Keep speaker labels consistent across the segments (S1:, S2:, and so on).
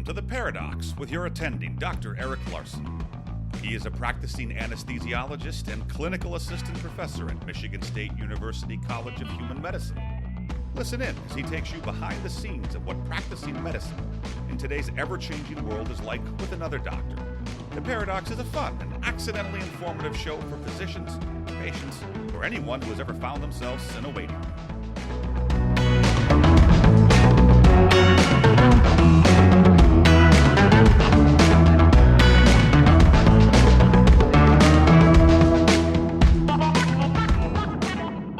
S1: Welcome to the Paradox with your attending, Dr. Eric Larson. He is a practicing anesthesiologist and clinical assistant professor at Michigan State University College of Human Medicine. Listen in as he takes you behind the scenes of what practicing medicine in today's ever-changing world is like with another doctor. The Paradox is a fun and accidentally informative show for physicians, patients, or anyone who has ever found themselves in a waiting room.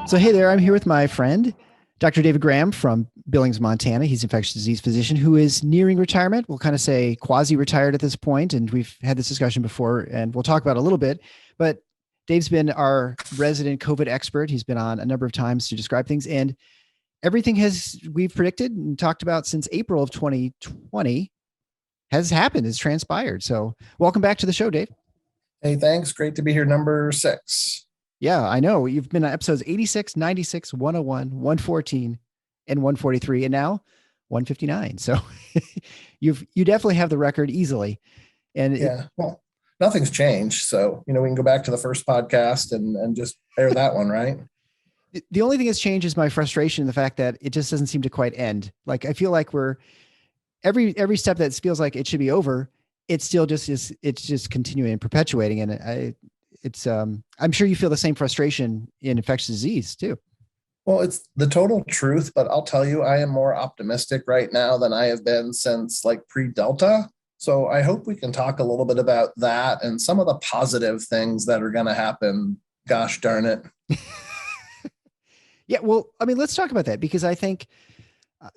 S2: So hey there, I'm here with my friend, Dr. David Graham from Billings, Montana. He's an infectious disease physician who is nearing retirement. We'll kind of say quasi-retired at this point, and we've had this discussion before, and we'll talk about it a little bit. But Dave's been our resident COVID expert. He's been on a number of times to describe things, and everything we've predicted and talked about since April of 2020 has happened, has transpired. So welcome back to the show, Dave.
S3: Hey, thanks. Great to be here. Number 6.
S2: Yeah, I know. You've been on episodes 86, 96, 101, 114, and 143, and now 159. So you definitely have the record easily. And
S3: well, nothing's changed. So, we can go back to the first podcast and just air that one, right?
S2: The only thing that's changed is my frustration, the fact that it just doesn't seem to quite end. Like, I feel like we're every step that feels like it should be over, it still just is. It's just continuing and perpetuating. And I'm sure you feel the same frustration in infectious disease too.
S3: Well, it's the total truth, but I'll tell you, I am more optimistic right now than I have been since like pre-Delta. So I hope we can talk a little bit about that and some of the positive things that are going to happen. Gosh darn it.
S2: Yeah. Well, I mean, let's talk about that because I think, I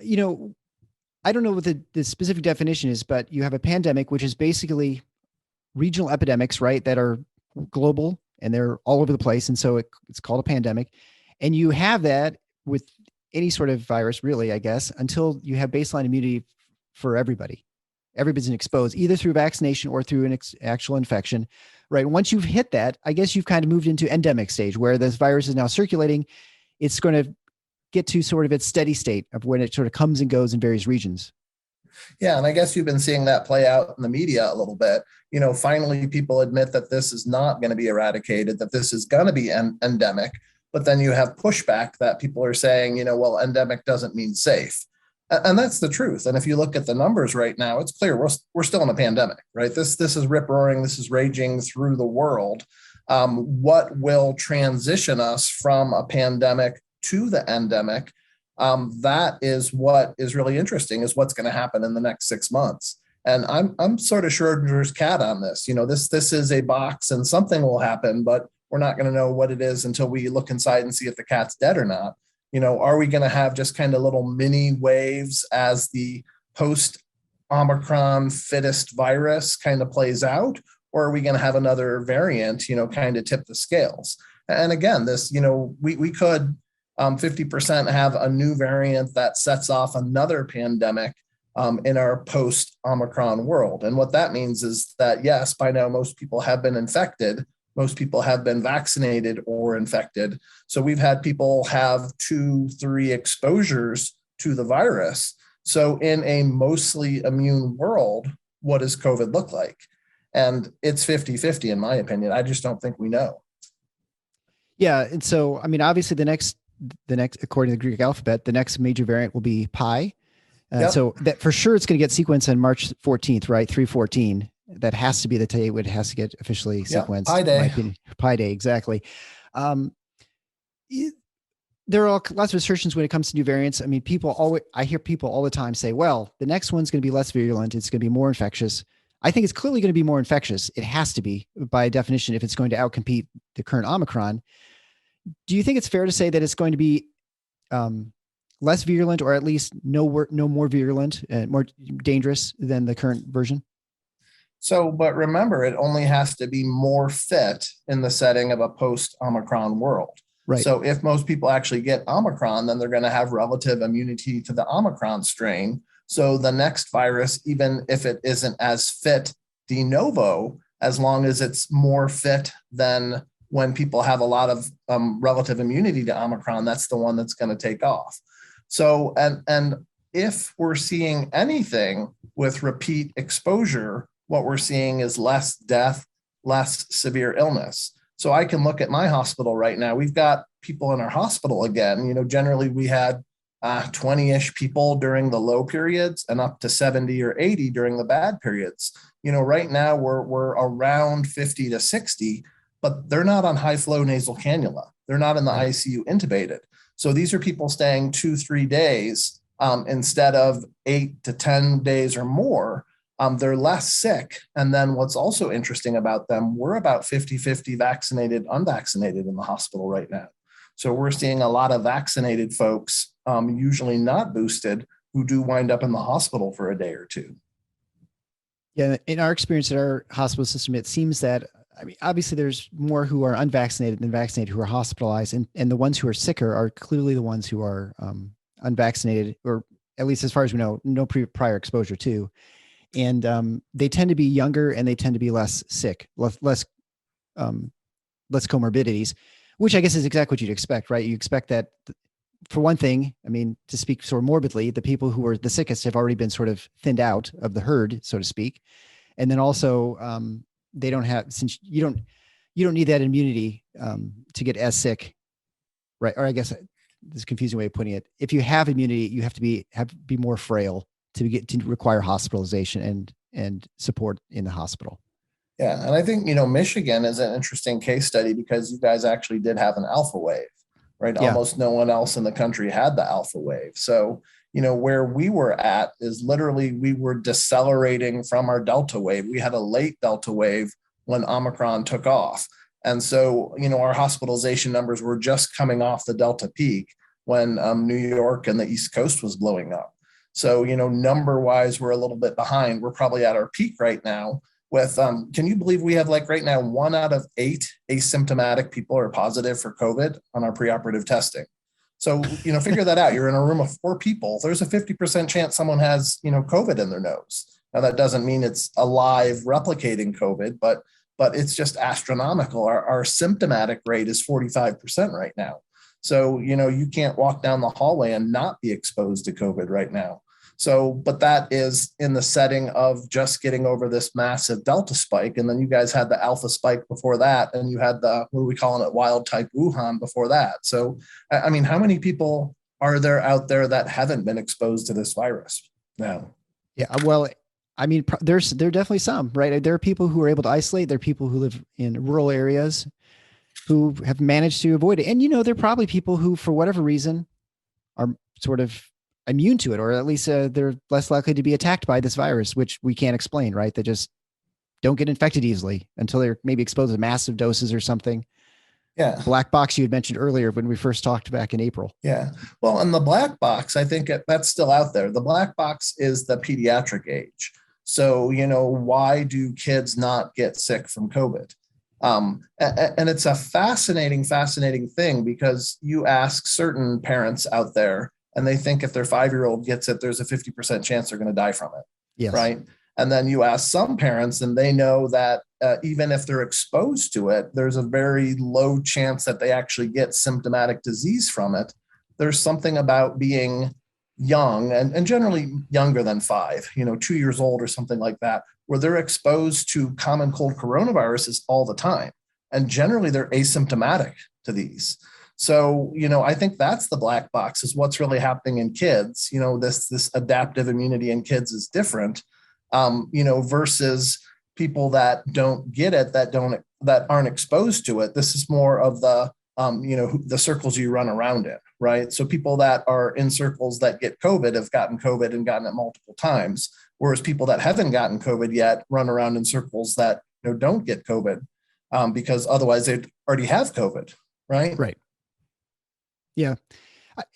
S2: don't know what the specific definition is, but you have a pandemic, which is basically regional epidemics, right? That are global and they're all over the place. And so it's called a pandemic. And you have that with any sort of virus, really, I guess, until you have baseline immunity for everybody. Everybody's exposed either through vaccination or through an actual infection, right? Once you've hit that, I guess you've kind of moved into endemic stage where this virus is now circulating. It's going to get to sort of its steady state of when it sort of comes and goes in various regions.
S3: Yeah. And I guess you've been seeing that play out in the media a little bit. Finally, people admit that this is not going to be eradicated, that this is going to be endemic. But then you have pushback that people are saying, well, endemic doesn't mean safe. And that's the truth. And if you look at the numbers right now, it's clear we're still in a pandemic, right? This is rip roaring. This is raging through the world. What will transition us from a pandemic to the endemic? That is what is really interesting, is what's going to happen in the next 6 months. And I'm sort of Schrodinger's cat on this. This is a box and something will happen, but we're not going to know what it is until we look inside and see if the cat's dead or not. Are we going to have just kind of little mini waves as the post-Omicron fittest virus kind of plays out? Or are we going to have another variant, kind of tip the scales? And again, this, we could 50% have a new variant that sets off another pandemic in our post-Omicron world. And what that means is that, yes, by now, most people have been infected. Most people have been vaccinated or infected. So we've had people have 2-3 exposures to the virus. So in a mostly immune world, what does COVID look like? And it's 50-50 in my opinion. I just don't think we know.
S2: Yeah. And so, I mean, obviously the next, according to the Greek alphabet, the next major variant will be Pi. Yep. So that for sure it's going to get sequenced on March 14th, right? 3/14. That has to be the day it has to get officially sequenced.
S3: Pi Day.
S2: Pi Day, exactly. There are lots of assertions when it comes to new variants. I mean, I hear people all the time say, well, the next one's going to be less virulent. It's going to be more infectious. I think it's clearly going to be more infectious. It has to be by definition if it's going to outcompete the current Omicron. Do you think it's fair to say that it's going to be less virulent, or at least no more virulent and more dangerous than the current version?
S3: So, but remember, it only has to be more fit in the setting of a post-Omicron world.
S2: Right.
S3: So if most people actually get Omicron, then they're going to have relative immunity to the Omicron strain. So the next virus, even if it isn't as fit de novo, as long as it's more fit than when people have a lot of relative immunity to Omicron, that's the one that's going to take off. So, and if we're seeing anything with repeat exposure, what we're seeing is less death, less severe illness. So I can look at my hospital right now. We've got people in our hospital again. Generally we had 20-ish people during the low periods and up to 70 or 80 during the bad periods. Right now we're around 50 to 60, but they're not on high flow nasal cannula. They're not in the ICU intubated. So these are people staying 2-3 days instead of 8 to 10 days or more. They're less sick. And then what's also interesting about them, we're about 50-50 vaccinated, unvaccinated in the hospital right now. So we're seeing a lot of vaccinated folks, usually not boosted, who do wind up in the hospital for a day or two.
S2: Yeah. In our experience at our hospital system, it seems that, obviously there's more who are unvaccinated than vaccinated who are hospitalized. And the ones who are sicker are clearly the ones who are unvaccinated, or at least as far as we know, no prior exposure to. And they tend to be younger and they tend to be less sick, less comorbidities, which I guess is exactly what you'd expect, right? You expect that, for one thing, to speak sort of morbidly, the people who are the sickest have already been sort of thinned out of the herd, so to speak. And then also they don't have, since you don't need that immunity to get as sick, right? Or I guess this is a confusing way of putting it. If you have immunity, you have to be more frail to require hospitalization and support in the hospital.
S3: Yeah. And I think, Michigan is an interesting case study because you guys actually did have an alpha wave, right? Yeah. Almost no one else in the country had the alpha wave. So, where we were at is literally we were decelerating from our Delta wave. We had a late Delta wave when Omicron took off. And so, our hospitalization numbers were just coming off the Delta peak when New York and the East Coast was blowing up. So, number wise, we're a little bit behind. We're probably at our peak right now with, can you believe we have right now 1 out of 8 asymptomatic people are positive for COVID on our preoperative testing. So, figure that out. You're in a room of 4 people. There's a 50% chance someone has, COVID in their nose. Now that doesn't mean it's alive replicating COVID, but it's just astronomical. Our symptomatic rate is 45% right now. So, you can't walk down the hallway and not be exposed to COVID right now. So, but that is in the setting of just getting over this massive Delta spike. And then you guys had the Alpha spike before that. And you had the, what are we calling it, wild type Wuhan before that. So, how many people are there out there that haven't been exposed to this virus now?
S2: Yeah, well, there are definitely some, right? There are people who are able to isolate. There are people who live in rural areas who have managed to avoid it. And, there are probably people who, for whatever reason, are sort of immune to it, or at least they're less likely to be attacked by this virus, which we can't explain, right? They just don't get infected easily until they're maybe exposed to massive doses or something.
S3: Yeah.
S2: Black box you had mentioned earlier when we first talked back in April.
S3: Yeah. Well, and the black box, I think that's still out there. The black box is the pediatric age. So, why do kids not get sick from COVID? And it's a fascinating thing because you ask certain parents out there and they think if their 5-year-old gets it, there's a 50% chance they're going to die from it.
S2: Yes.
S3: Right. And then you ask some parents and they know that even if they're exposed to it, there's a very low chance that they actually get symptomatic disease from it. There's something about being young and generally younger than 5, 2 years old or something like that, where they're exposed to common cold coronaviruses all the time. And generally they're asymptomatic to these. So, I think that's the black box is what's really happening in kids. This adaptive immunity in kids is different, versus people that don't get it, that aren't exposed to it. This is more of the, the circles you run around in, right? So people that are in circles that get COVID have gotten COVID and gotten it multiple times, whereas people that haven't gotten COVID yet run around in circles that don't get COVID because otherwise they'd already have COVID, right?
S2: Right. Yeah.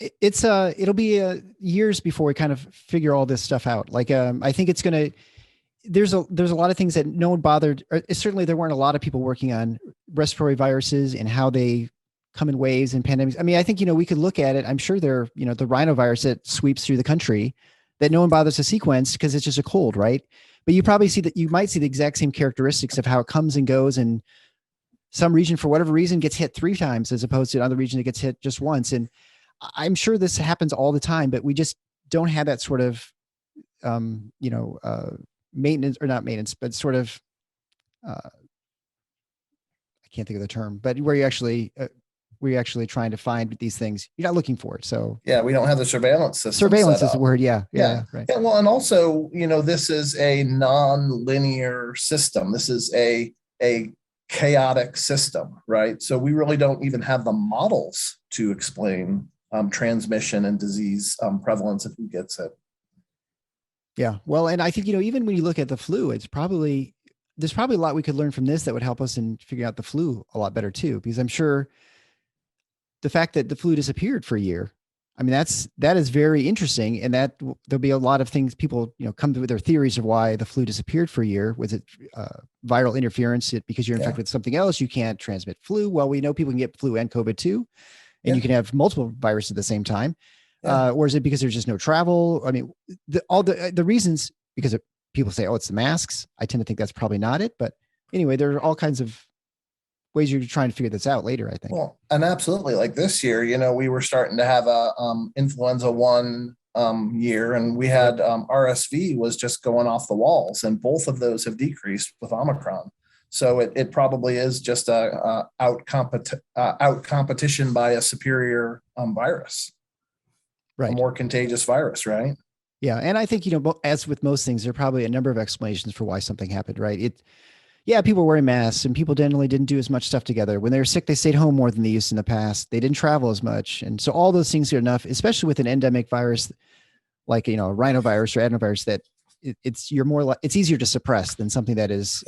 S2: It'll be years before we kind of figure all this stuff out. I think it's going to, there's a lot of things that no one bothered. Certainly there weren't a lot of people working on respiratory viruses and how they come in waves and pandemics. I think, we could look at it. I'm sure there, the rhinovirus that sweeps through the country that no one bothers to sequence because it's just a cold, right? But you probably see that you might see the exact same characteristics of how it comes and goes, and some region for whatever reason gets hit 3 times as opposed to another region that gets hit just once. And I'm sure this happens all the time, but we just don't have that sort of, maintenance, or not maintenance, but sort of, I can't think of the term, but where you're actually trying to find these things. You're not looking for it. So
S3: Yeah, we don't have the surveillance system.
S2: surveillance
S3: set
S2: is the
S3: up.
S2: word. Yeah. Right.
S3: Yeah, well, and also, this is a non-linear system. This is a chaotic system, right? So we really don't even have the models to explain transmission and disease prevalence if who gets it.
S2: Yeah. Well, and I think, even when you look at the flu, there's probably a lot we could learn from this that would help us in figuring out the flu a lot better too, because I'm sure the fact that the flu disappeared for a year, I mean, that is very interesting. And that there'll be a lot of things people, come to with their theories of why the flu disappeared for a year. Was it viral interference? Because you're infected with something else, you can't transmit flu. Well, we know people can get flu and COVID too, and you can have multiple viruses at the same time. Or is it because there's just no travel? I mean, all the reasons, because people say, oh, it's the masks. I tend to think that's probably not it. But anyway, there are all kinds of ways you're trying to figure this out later, I think.
S3: Well, and absolutely, like this year, we were starting to have a influenza 1 year, and we had RSV was just going off the walls, and both of those have decreased with Omicron. So it probably is just a out competition by a superior virus,
S2: right?
S3: A more contagious virus, right?
S2: Yeah, and I think as with most things, there are probably a number of explanations for why something happened, right? People were wearing masks, and people generally didn't do as much stuff together. When they were sick, they stayed home more than they used in the past. They didn't travel as much. And so all those things are enough, especially with an endemic virus like, rhinovirus or adenovirus, that it's easier to suppress than something that is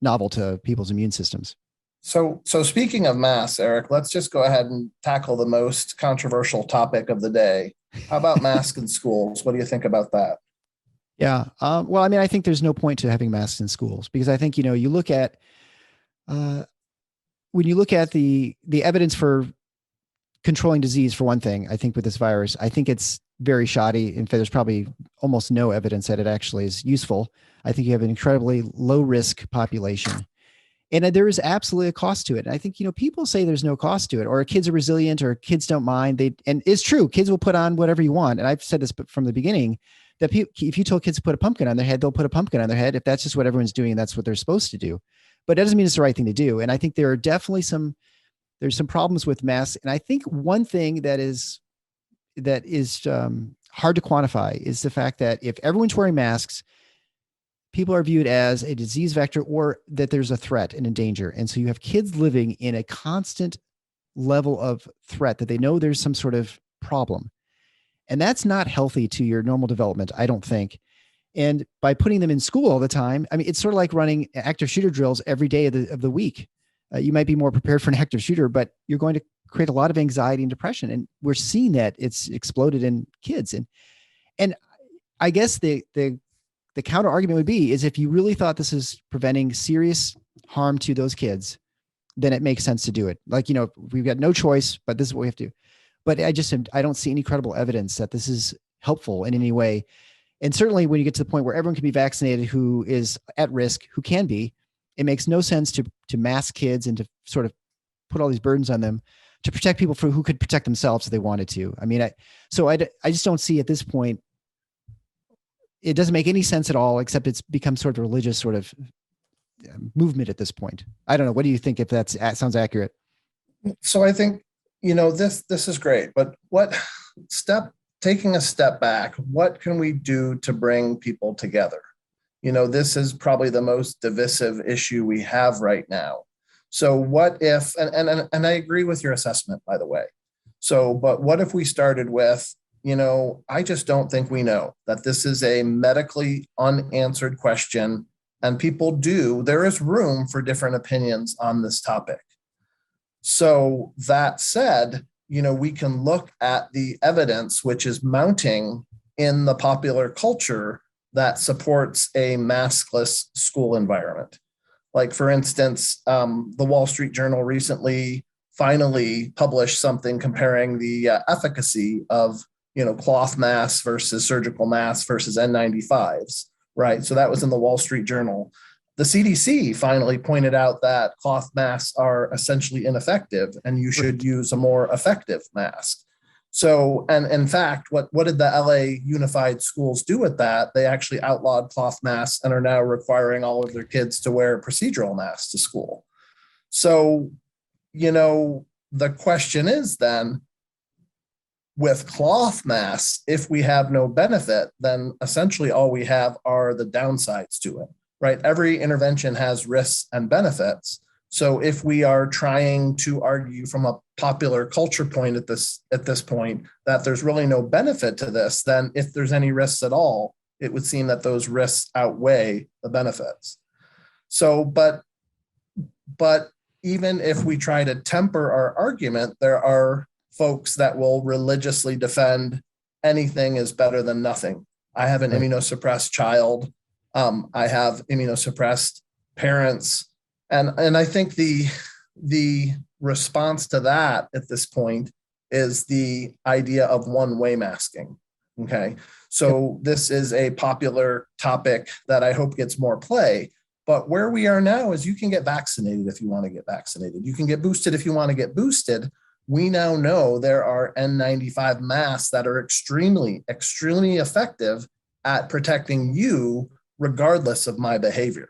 S2: novel to people's immune systems.
S3: So speaking of masks, Eric, let's just go ahead and tackle the most controversial topic of the day. How about masks in schools? What do you think about that?
S2: Yeah. Well, I mean, I think there's no point to having masks in schools, because I think, you look at, when you look at the evidence for controlling disease, for one thing, I think with this virus, I think it's very shoddy. In fact, there's probably almost no evidence that it actually is useful. I think you have an incredibly low risk population, and there is absolutely a cost to it. And I think, people say there's no cost to it, or kids are resilient, or kids don't mind. And it's true. Kids will put on whatever you want. And I've said this from the beginning, that if you told kids to put a pumpkin on their head, they'll put a pumpkin on their head. If that's just what everyone's doing, that's what they're supposed to do. But that doesn't mean it's the right thing to do. And I think there are definitely there's some problems with masks. And I think one thing that is hard to quantify is the fact that if everyone's wearing masks, people are viewed as a disease vector, or that there's a threat and a danger. And so you have kids living in a constant level of threat, that they know there's some sort of problem. And that's not healthy to your normal development, I don't think. And by putting them in school all the time, I mean, it's sort of like running active shooter drills every day of the week. You might be more prepared for an active shooter, but you're going to create a lot of anxiety and depression. And we're seeing that it's exploded in kids. And I guess the counter argument would be, is if you really thought this is preventing serious harm to those kids, then it makes sense to do it. Like, we've got no choice, but this is what we have to do. But I don't see any credible evidence that this is helpful in any way. And certainly when you get to the point where everyone can be vaccinated who is at risk, who can be, it makes no sense to mask kids and to sort of put all these burdens on them to protect people who could protect themselves if they wanted to. I mean, I just don't see at this point, it doesn't make any sense at all, except it's become sort of a religious sort of movement at this point. I don't know. What do you think, if that sounds accurate?
S3: So I think, this is great, but taking a step back, what can we do to bring people together? This is probably the most divisive issue we have right now. So what if, and I agree with your assessment, by the way. So, but what if we started with, I just don't think we know, that this is a medically unanswered question, and there is room for different opinions on this topic. So that said, we can look at the evidence which is mounting in the popular culture that supports a maskless school environment. Like, for instance, the Wall Street Journal recently finally published something comparing the efficacy of, cloth masks versus surgical masks versus N95s, right? So that was in the Wall Street Journal. The CDC finally pointed out that cloth masks are essentially ineffective, and you should use a more effective mask. So, and in fact, what did the LA Unified Schools do with that? They actually outlawed cloth masks and are now requiring all of their kids to wear procedural masks to school. So, the question is then, with cloth masks, if we have no benefit, then essentially all we have are the downsides to it, right? Every intervention has risks and benefits. So if we are trying to argue from a popular culture point at this point that there's really no benefit to this, then if there's any risks at all, it would seem that those risks outweigh the benefits. So, but even if we try to temper our argument, there are folks that will religiously defend anything is better than nothing. I have an immunosuppressed child. I have immunosuppressed parents. And I think the response to that at this point is the idea of one-way masking. Okay. So this is a popular topic that I hope gets more play. But where we are now is you can get vaccinated if you want to get vaccinated. You can get boosted if you want to get boosted. We now know there are N95 masks that are extremely, extremely effective at protecting you regardless of my behavior,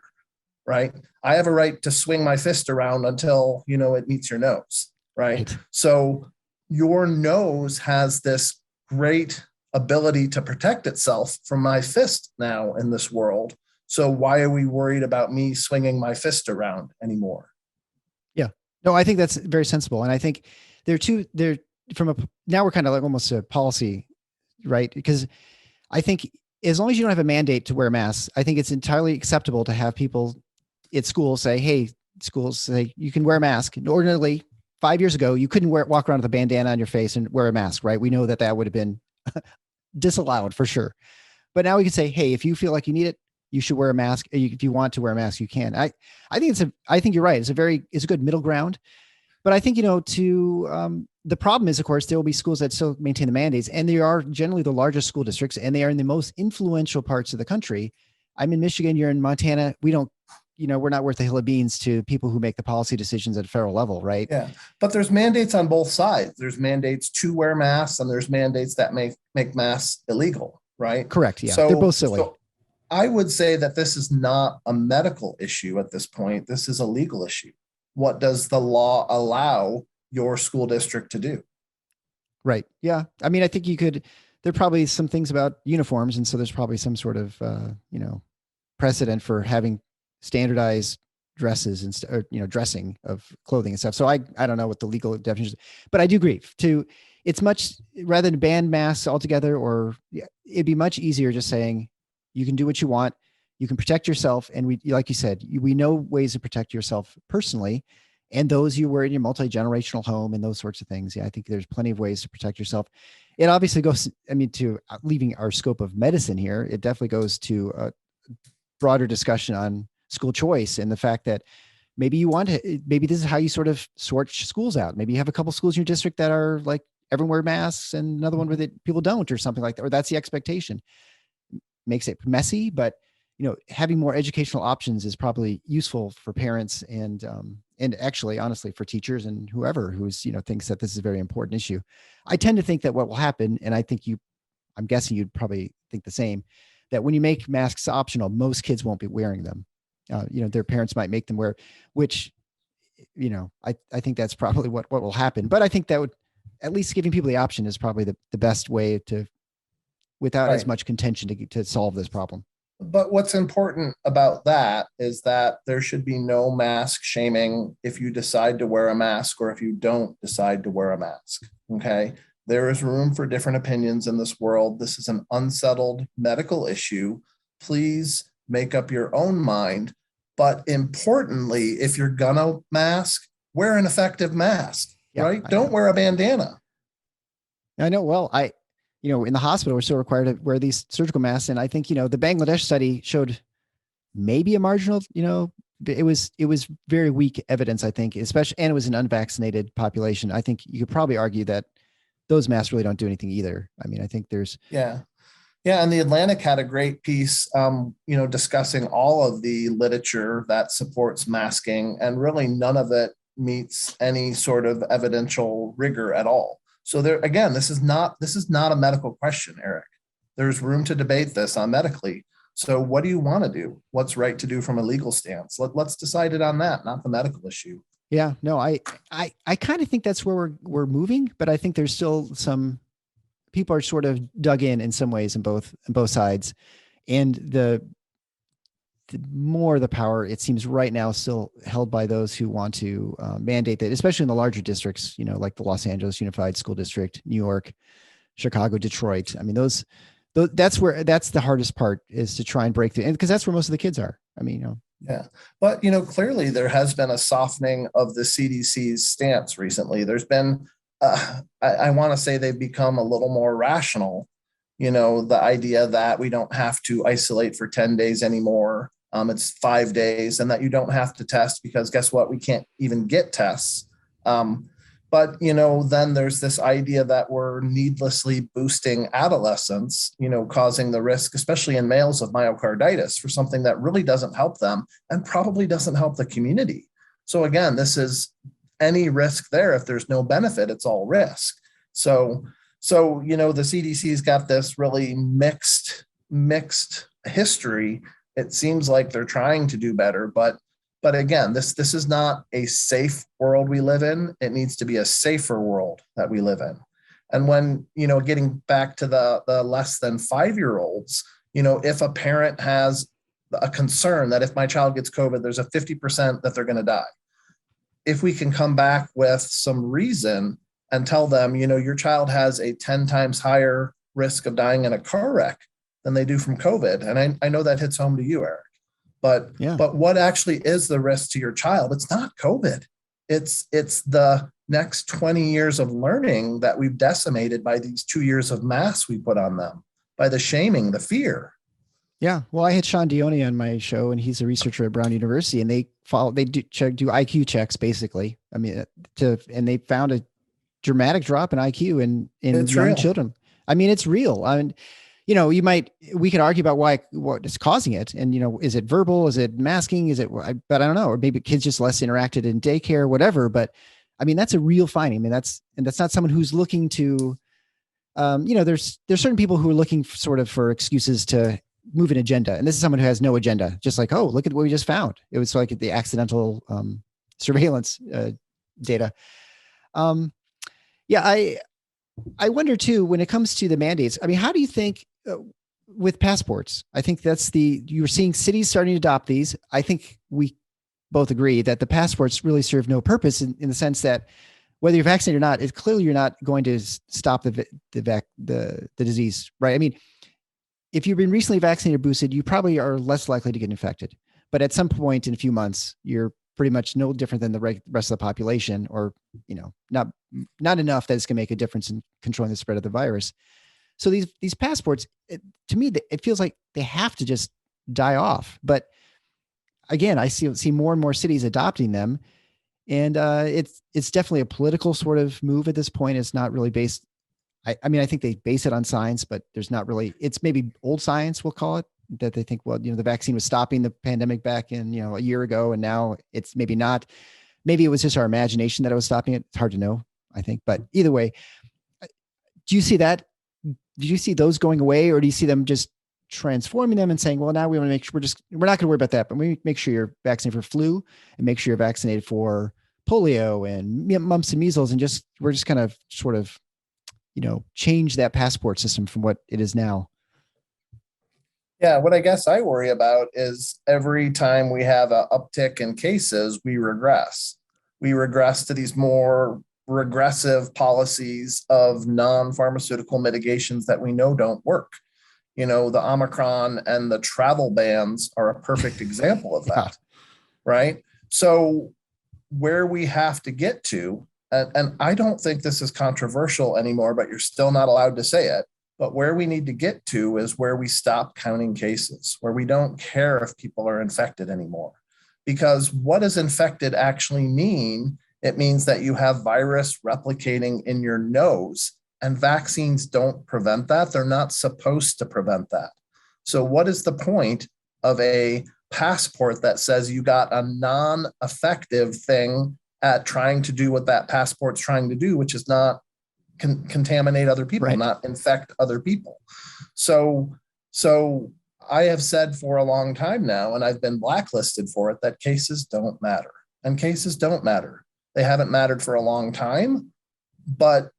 S3: right? I have a right to swing my fist around until, it meets your nose, right? So your nose has this great ability to protect itself from my fist now in this world. So why are we worried about me swinging my fist around anymore?
S2: Yeah, no, I think that's very sensible. And I think now we're kind of like almost a policy, right? Because I think as long as you don't have a mandate to wear masks, I think it's entirely acceptable to have people at school say, hey, schools say you can wear a mask. And ordinarily 5 years ago, you couldn't walk around with a bandana on your face and wear a mask, right? We know that would have been disallowed for sure. But now we can say, hey, if you feel like you need it, you should wear a mask. If you want to wear a mask, you can. I think you're right. It's a good middle ground. But I think, the problem is, of course, there will be schools that still maintain the mandates, and they are generally the largest school districts, and they are in the most influential parts of the country. I'm in Michigan, you're in Montana. We don't, we're not worth a hill of beans to people who make the policy decisions at a federal level, right?
S3: Yeah, but there's mandates on both sides. There's mandates to wear masks, and there's mandates that make masks illegal, right?
S2: Correct, yeah. So, they're both silly.
S3: So I would say that this is not a medical issue at this point. This is a legal issue. What does the law allow your school district to do?
S2: Right. Yeah. I mean, I think there are probably some things about uniforms. And so there's probably some sort of, precedent for having standardized dresses and, dressing of clothing and stuff. So I don't know what the legal definition is, but I do agree it's much rather than ban masks altogether, or it'd be much easier just saying you can do what you want. You can protect yourself. And like you said, we know ways to protect yourself personally, and those you were in your multi-generational home and those sorts of things. Yeah, I think there's plenty of ways to protect yourself. It obviously goes, to leaving our scope of medicine here, it definitely goes to a broader discussion on school choice and the fact that maybe this is how you sort of sort schools out. Maybe you have a couple schools in your district that are like everyone wear masks and another one where people don't, or something like that, or that's the expectation. Makes it messy, but having more educational options is probably useful for parents and actually, honestly, for teachers and whoever who's, thinks that this is a very important issue. I tend to think that what will happen, and I'm guessing you'd probably think the same, that when you make masks optional, most kids won't be wearing them. Their parents might make them wear, which, I think that's probably what will happen. But I think that would, at least giving people the option is probably the best way to, without as much contention to solve this problem.
S3: But what's important about that is that there should be no mask shaming if you decide to wear a mask or if you don't decide to wear a mask. Okay. There is room for different opinions in this world. This is an unsettled medical issue. Please make up your own mind. But importantly, if you're gonna mask, wear an effective mask, right? Don't wear a bandana.
S2: I know. Well, in the hospital, we're still required to wear these surgical masks. And I think, the Bangladesh study showed maybe a marginal, it was very weak evidence, I think, especially, and it was an unvaccinated population. I think you could probably argue that those masks really don't do anything either. I mean, I think there's.
S3: Yeah. And the Atlantic had a great piece, discussing all of the literature that supports masking, and really none of it meets any sort of evidential rigor at all. So there again, this is not a medical question, Eric. There's room to debate this on medically. So what do you want to do? What's right to do from a legal stance? Let's decide it on that, not the medical issue.
S2: Yeah, no, I kind of think that's where we're moving, but I think there's still some people are sort of dug in some ways in both sides, and the more the power, it seems right now, still held by those who want to mandate that, especially in the larger districts, like the Los Angeles Unified School District, New York, Chicago, Detroit. I mean, those that's the hardest part, is to try and break through, because that's where most of the kids are. I mean,
S3: Yeah. But, clearly there has been a softening of the CDC's stance recently. There's been, I want to say they've become a little more rational. The idea that we don't have to isolate for 10 days anymore. It's 5 days, and that you don't have to test, because guess what? We can't even get tests. But, then there's this idea that we're needlessly boosting adolescents, causing the risk, especially in males, of myocarditis for something that really doesn't help them and probably doesn't help the community. So again, this is any risk there. If there's no benefit, it's all risk. So the CDC's got this really mixed history. It seems like they're trying to do better, but again, this is not a safe world we live in. It needs to be a safer world that we live in. And when, getting back to the less than 5-year-olds, if a parent has a concern that if my child gets COVID, there's a 50% that they're going to die. If we can come back with some reason and tell them, your child has a 10 times higher risk of dying in a car wreck than they do from COVID. And I know that hits home to you, Eric. But what actually is the risk to your child? It's not COVID. It's the next 20 years of learning that we've decimated by these 2 years of masks we put on them, by the shaming, the fear.
S2: Yeah. Well, I had Sean Dione on my show, and he's a researcher at Brown University, and they do IQ checks, basically. I mean, and they found a dramatic drop in IQ in young children. I mean, it's real. I mean, we could argue about what is causing it. And, is it verbal? Is it masking? But I don't know, or maybe kids just less interacted in daycare, whatever. But I mean, that's a real finding. I mean, that's not someone who's looking to, there's certain people who are looking for excuses to move an agenda. And this is someone who has no agenda, just like, oh, look at what we just found. It was like the accidental surveillance data. I wonder too, when it comes to the mandates, I mean, how do you think with passports? I think you're seeing cities starting to adopt these. I think we both agree that the passports really serve no purpose in the sense that whether you're vaccinated or not, it's clearly you're not going to stop the disease, right? I mean, if you've been recently vaccinated or boosted, you probably are less likely to get infected. But at some point in a few months, you're pretty much no different than the rest of the population, or, not enough that it's going to make a difference in controlling the spread of the virus. So these passports, to me, it feels like they have to just die off. But again, I see more and more cities adopting them, and it's definitely a political sort of move at this point. It's not really based. I mean, I think they base it on science, but there's not really. It's maybe old science, we'll call it, that they think, well, the vaccine was stopping the pandemic back in a year ago, and now it's maybe not. Maybe it was just our imagination that it was stopping it. It's hard to know, I think. But either way, do you see that? Did you see those going away, or do you see them just transforming them and saying, well, now we want to make sure we're not going to worry about that, but we make sure you're vaccinated for flu and make sure you're vaccinated for polio and mumps and measles, and we're just kind of sort of, change that passport system from what it is now.
S3: Yeah, what I guess I worry about is every time we have an uptick in cases, we regress. We regress to these more regressive policies of non-pharmaceutical mitigations that we know don't work. The Omicron and the travel bans are a perfect example of that, right? So where we have to get to, and I don't think this is controversial anymore, but you're still not allowed to say it, but where we need to get to is where we stop counting cases, where we don't care if people are infected anymore. Because what does infected actually mean? It means that you have virus replicating in your nose, and vaccines don't prevent that. They're not supposed to prevent that. So what is the point of a passport that says you got a non-effective thing at trying to do what that passport's trying to do, which is not contaminate other people,
S2: Right.
S3: not infect other people. So I have said for a long time now, and I've been blacklisted for it, that cases don't matter. And cases don't matter. They haven't mattered for a long time. But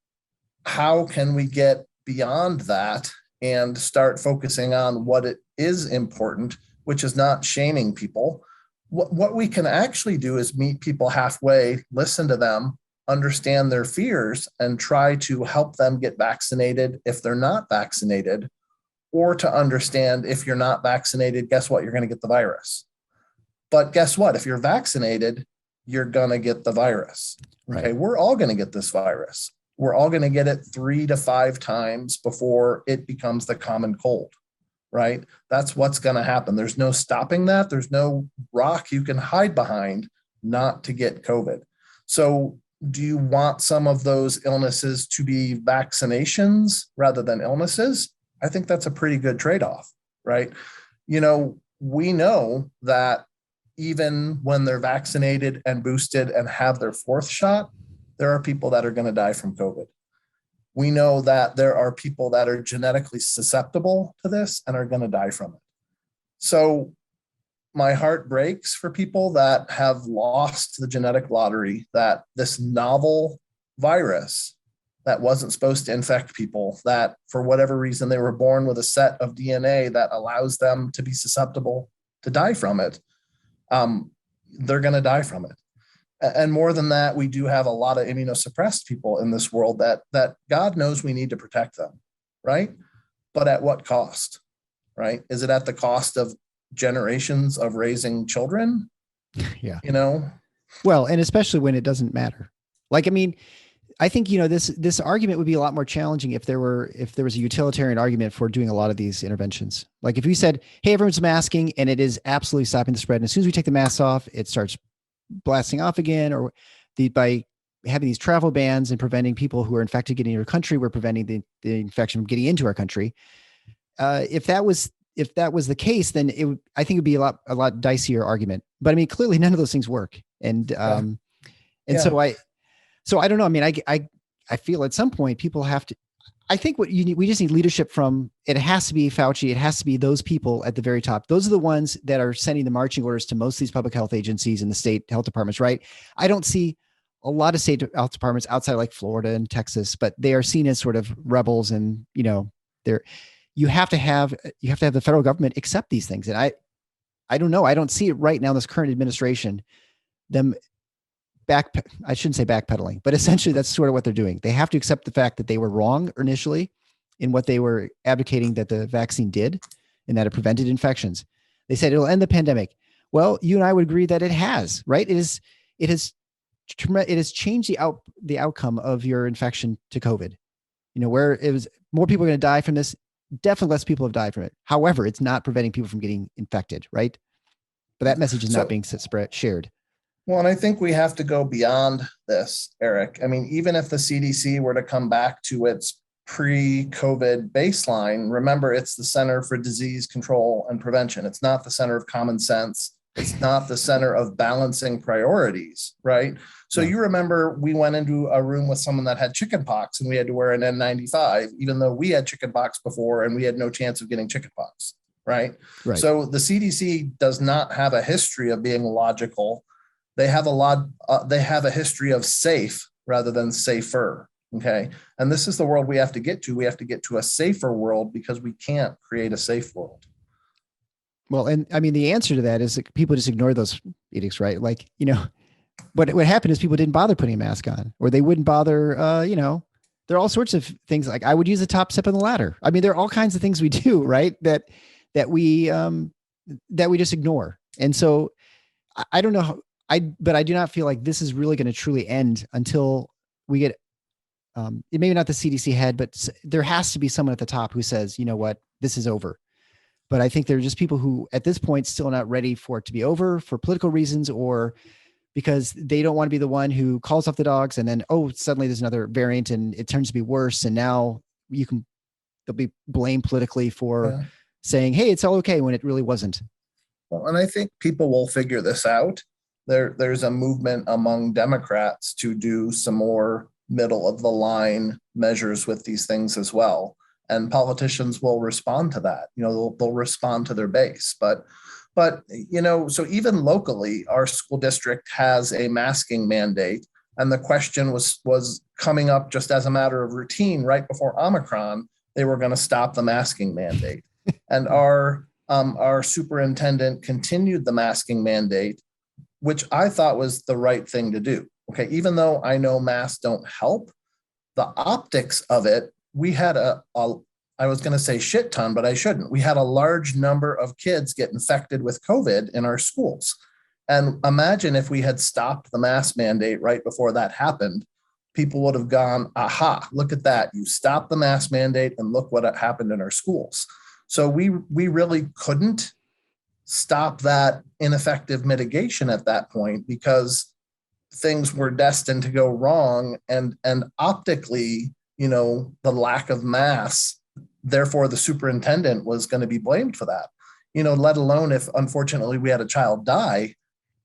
S3: how can we get beyond that and start focusing on what it is important, which is not shaming people? What we can actually do is meet people halfway, listen to them, understand their fears, and try to help them get vaccinated if they're not vaccinated, or to understand if you're not vaccinated, guess what? You're going to get the virus. But guess what? If you're vaccinated, you're going to get the virus. Okay.
S2: Right.
S3: We're all going to get this virus. We're all going to get it 3 to 5 times before it becomes the common cold, right? That's what's going to happen. There's no stopping that. There's no rock you can hide behind not to get COVID. So do you want some of those illnesses to be vaccinations rather than illnesses? I think that's a pretty good trade-off, right? We know that even when they're vaccinated and boosted and have their 4th shot, there are people that are going to die from COVID. We know that there are people that are genetically susceptible to this and are going to die from it. So my heart breaks for people that have lost the genetic lottery, that this novel virus that wasn't supposed to infect people, that for whatever reason they were born with a set of DNA that allows them to be susceptible to die from it, they're going to die from it. And more than that, we do have a lot of immunosuppressed people in this world that God knows we need to protect them, right? But at what cost, right? Is it at the cost of generations of raising children?
S2: Yeah. Well, and especially when it doesn't matter. I think, this argument would be a lot more challenging if there was a utilitarian argument for doing a lot of these interventions. Like if we said, hey, everyone's masking and it is absolutely stopping the spread. And as soon as we take the masks off, it starts blasting off again, or by having these travel bans and preventing people who are infected getting into our country, we're preventing the infection from getting into our country. If that was the case, then I think it'd be a lot dicier argument. But clearly none of those things work. And so I don't know. I feel at some point people have to, I think we just need leadership from, it has to be Fauci. It has to be those people at the very top. Those are the ones that are sending the marching orders to most of these public health agencies and the state health departments, right? I don't see a lot of state health departments outside like Florida and Texas, but they are seen as sort of rebels, and you have to have the federal government accept these things. And I don't know. I don't see it right now in this current administration, I shouldn't say backpedaling, but essentially that's sort of what they're doing. They have to accept the fact that they were wrong initially in what they were advocating that the vaccine did, and that it prevented infections. They said it'll end the pandemic. Well, you and I would agree that it has, right? It has changed the outcome of your infection to COVID. Where it was more people are going to die from this, definitely less people have died from it. However, it's not preventing people from getting infected, right? But that message is not being shared.
S3: Well, and I think we have to go beyond this, Eric. Even if the CDC were to come back to its pre-COVID baseline, remember, it's the Center for Disease Control and Prevention. It's not the center of common sense. It's not the center of balancing priorities, right? So you remember we went into a room with someone that had chickenpox and we had to wear an N95, even though we had chickenpox before and we had no chance of getting chickenpox, right? So the CDC does not have a history of being logical. They have a history of safe rather than safer. Okay. And this is the world we have to get to. We have to get to a safer world because we can't create a safe world.
S2: Well, and the answer to that is that people just ignore those edicts, right? What happened is people didn't bother putting a mask on, or they wouldn't bother, there are all sorts of things. Like I would use the top step on the ladder. There are all kinds of things we do, right? That we just ignore. And so I don't know but I do not feel like this is really going to truly end until we get, maybe not the CDC head, but there has to be someone at the top who says, you know what, this is over. But I think there are just people who at this point still not ready for it to be over for political reasons, or because they don't want to be the one who calls off the dogs and then, suddenly there's another variant and it turns to be worse. And now they'll be blamed politically for saying, hey, it's all okay, when it really wasn't.
S3: Well, and I think people will figure this out. There's a movement among Democrats to do some more middle of the line measures with these things as well. And politicians will respond to that. They'll respond to their base. But so even locally, our school district has a masking mandate. And the question was coming up just as a matter of routine right before Omicron, they were going to stop the masking mandate. And our superintendent continued the masking mandate, which I thought was the right thing to do. Okay, even though I know masks don't help, the optics of it, we had I was going to say shit ton, but I shouldn't. We had a large number of kids get infected with COVID in our schools. And imagine if we had stopped the mask mandate right before that happened, people would have gone, aha, look at that. You stopped the mask mandate and look what happened in our schools. So we really couldn't stop that ineffective mitigation at that point because things were destined to go wrong. And optically, the lack of masks, therefore the superintendent was going to be blamed for that, let alone if unfortunately we had a child die,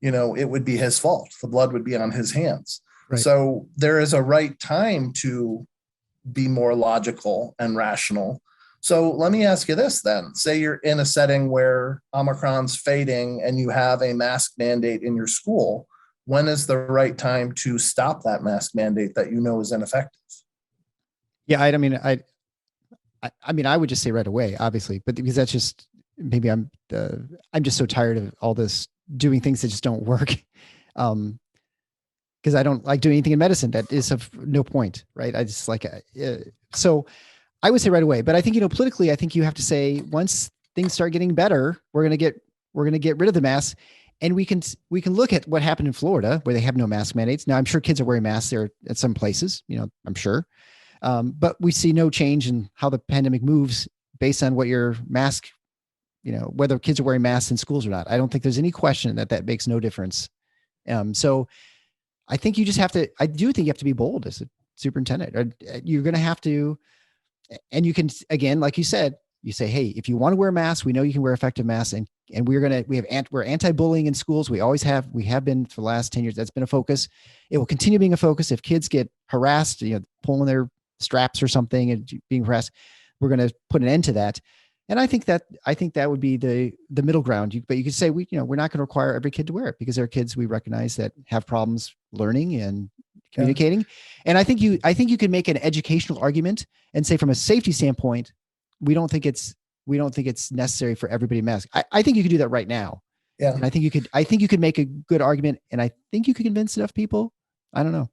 S3: it would be his fault. The blood would be on his hands. Right. So there is a right time to be more logical and rational. So let me ask you this then. Say you're in a setting where Omicron's fading and you have a mask mandate in your school. When is the right time to stop that mask mandate that is ineffective?
S2: Yeah, I mean, I would just say right away, obviously, but because that's just maybe I'm just so tired of all this doing things that just don't work. Because I don't like doing anything in medicine that is of no point, right? I just so I would say right away. But I think politically, I think you have to say once things start getting better, we're gonna get rid of the masks, and we can look at what happened in Florida where they have no mask mandates. Now I'm sure kids are wearing masks there at some places, I'm sure. But we see no change in how the pandemic moves based on what your mask, whether kids are wearing masks in schools or not. I don't think there's any question that makes no difference. So I think you just have to, I do think you have to be bold as a superintendent. You're going to have to, and you can, again, like you said, you say, hey, if you want to wear a mask, we know you can wear effective masks, and we're anti-bullying in schools. We have been for the last 10 years. That's been a focus. It will continue being a focus. If kids get harassed, pulling their straps or something and being harassed, we're going to put an end to that. And I think that would be the middle ground. But you could say we're not going to require every kid to wear it because there are kids we recognize that have problems learning and communicating. Yeah. And I think you could make an educational argument and say from a safety standpoint, we don't think it's necessary for everybody to mask. I think you could do that right now. Yeah. And I think you could make a good argument, and I think you could convince enough people. I don't know.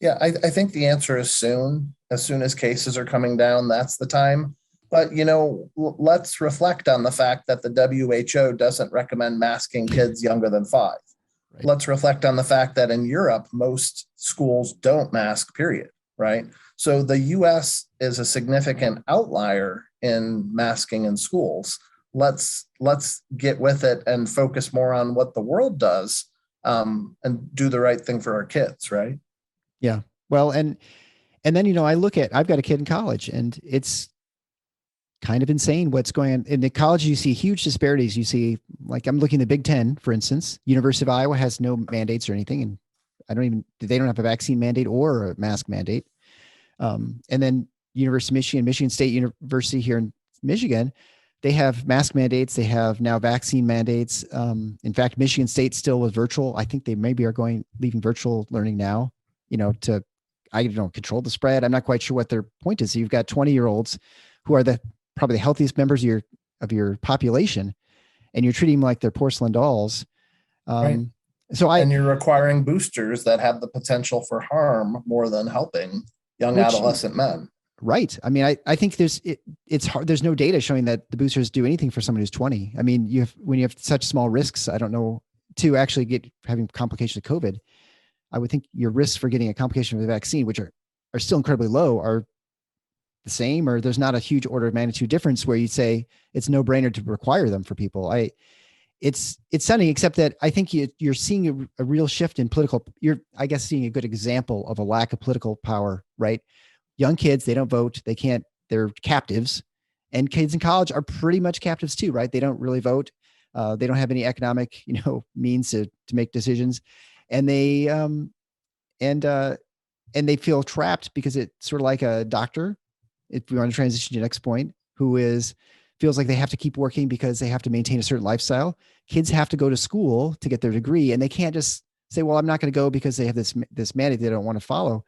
S3: Yeah, I think the answer is soon. As soon as cases are coming down, that's the time. But, let's reflect on the fact that the WHO doesn't recommend masking kids younger than 5. Right. Let's reflect on the fact that in Europe, most schools don't mask, period, right? So the US is a significant outlier in masking in schools. Let's get with it and focus more on what the world does, and do the right thing for our kids, right?
S2: Yeah. Well, and then, I've got a kid in college, and it's kind of insane what's going on in the college. You see huge disparities. You see, like, I'm looking at the Big Ten, for instance. University of Iowa has no mandates or anything. And they don't have a vaccine mandate or a mask mandate. And then University of Michigan, Michigan State University here in Michigan, they have mask mandates. They have now vaccine mandates. In fact, Michigan State still was virtual. I think they maybe are leaving virtual learning now, to, control the spread. I'm not quite sure what their point is. So you've got 20-year-olds who are probably the healthiest members of your population, and you're treating them like they're porcelain dolls.
S3: Right. And you're requiring boosters that have the potential for harm more than helping young adolescent men.
S2: Right. I mean, I think it's hard. There's no data showing that the boosters do anything for someone who's 20. I mean, when you have such small risks, I don't know, to actually having complications of COVID, I would think your risks for getting a complication of the vaccine, which are still incredibly low, are the same, or there's not a huge order of magnitude difference where you'd say it's no brainer to require them for people. It's sunny, except that I think you're seeing a real shift in political. You're, I guess, seeing a good example of a lack of political power, right? Young kids, they don't vote. They can't, they're captives, and kids in college are pretty much captives too, right? They don't really vote. They don't have any economic, means to make decisions. And and they feel trapped because it's sort of like a doctor, if we want to transition to the next point, feels like they have to keep working because they have to maintain a certain lifestyle. Kids have to go to school to get their degree, and they can't just say, well, I'm not going to go because they have this mandate they don't want to follow.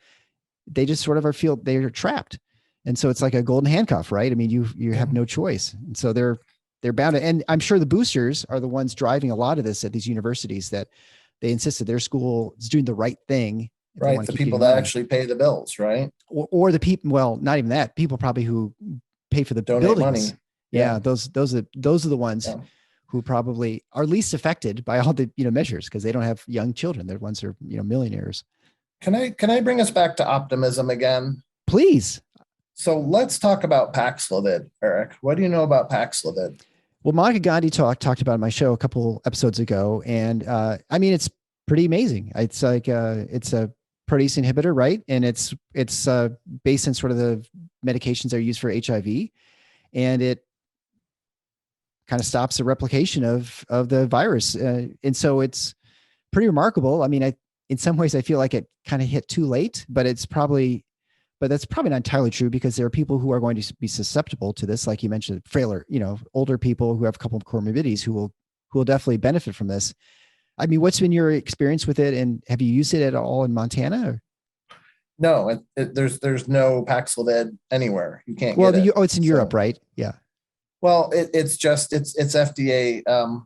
S2: They just sort of feel they're trapped. And so it's like a golden handcuff, right? I mean, you have no choice. And so they're bound to, and I'm sure the boosters are the ones driving a lot of this at these universities, that they insist that their school is doing the right thing.
S3: Right. The people that actually pay the bills, right?
S2: Or the people, well, not even that, people probably who pay for the
S3: donate
S2: buildings.
S3: Money.
S2: Yeah. Those are the ones who probably are least affected by all the, measures, because they don't have young children. They're the ones who are, millionaires.
S3: Can I bring us back to optimism again?
S2: Please.
S3: So let's talk about Paxlovid, Eric. What do you know about Paxlovid?
S2: Well, Monica Gandhi talked about it on my show a couple episodes ago. And I mean, it's pretty amazing. It's like it's a protease inhibitor, right? And it's based on sort of the medications that are used for HIV. And it kind of stops the replication of the virus. And so it's pretty remarkable. I mean, in some ways I feel like it kind of hit too late, but that's probably not entirely true, because there are people who are going to be susceptible to this. Like you mentioned, frailer, older people who have a couple of comorbidities who will definitely benefit from this. I mean, what's been your experience with it, and have you used it at all in Montana? Or?
S3: No, there's no Paxlovid anywhere. You can't get it.
S2: It's in Europe, right? Yeah.
S3: Well, it's FDA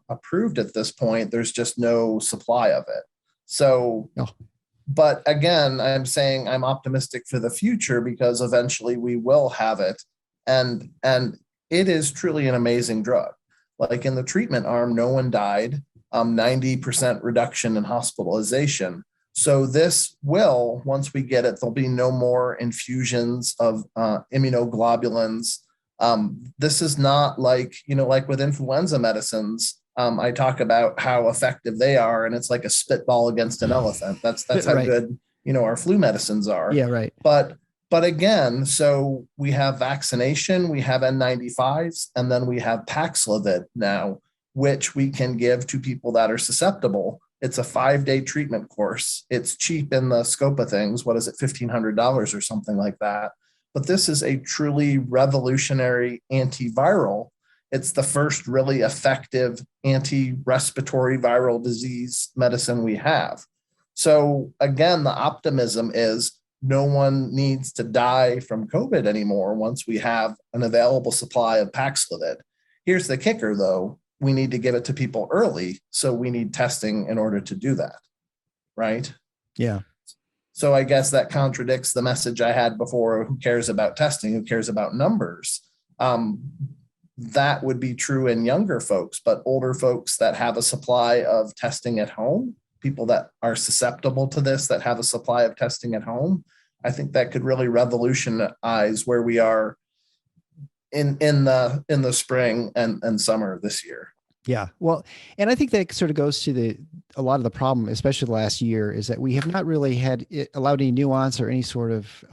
S3: approved at this point. There's just no supply of it. So, But again, I'm saying I'm optimistic for the future, because eventually we will have it. And it is truly an amazing drug. Like in the treatment arm, no one died, 90% reduction in hospitalization. So this will, once we get it, there'll be no more infusions of immunoglobulins. This is not like with influenza medicines. I talk about how effective they are, and it's like a spitball against an elephant. That's how
S2: right.
S3: good, our flu medicines are.
S2: Yeah, right.
S3: But again, so we have vaccination, we have N95s, and then we have Paxlovid now, which we can give to people that are susceptible. It's a 5-day treatment course. It's cheap in the scope of things. What is it, $1,500 or something like that? But this is a truly revolutionary antiviral. It's the first really effective anti-respiratory viral disease medicine we have. So again, the optimism is no one needs to die from COVID anymore once we have an available supply of Paxlovid. Here's the kicker, though. We need to give it to people early, so we need testing in order to do that, right?
S2: Yeah.
S3: So I guess that contradicts the message I had before. Who cares about testing? Who cares about numbers? That would be true in younger folks, but older folks that have a supply of testing at home, people that are susceptible to this, that have a supply of testing at home, I think that could really revolutionize where we are in the spring and summer this year.
S2: Yeah. Well, and I think that sort of goes to a lot of the problem, especially the last year, is that we have not really allowed any nuance or any sort of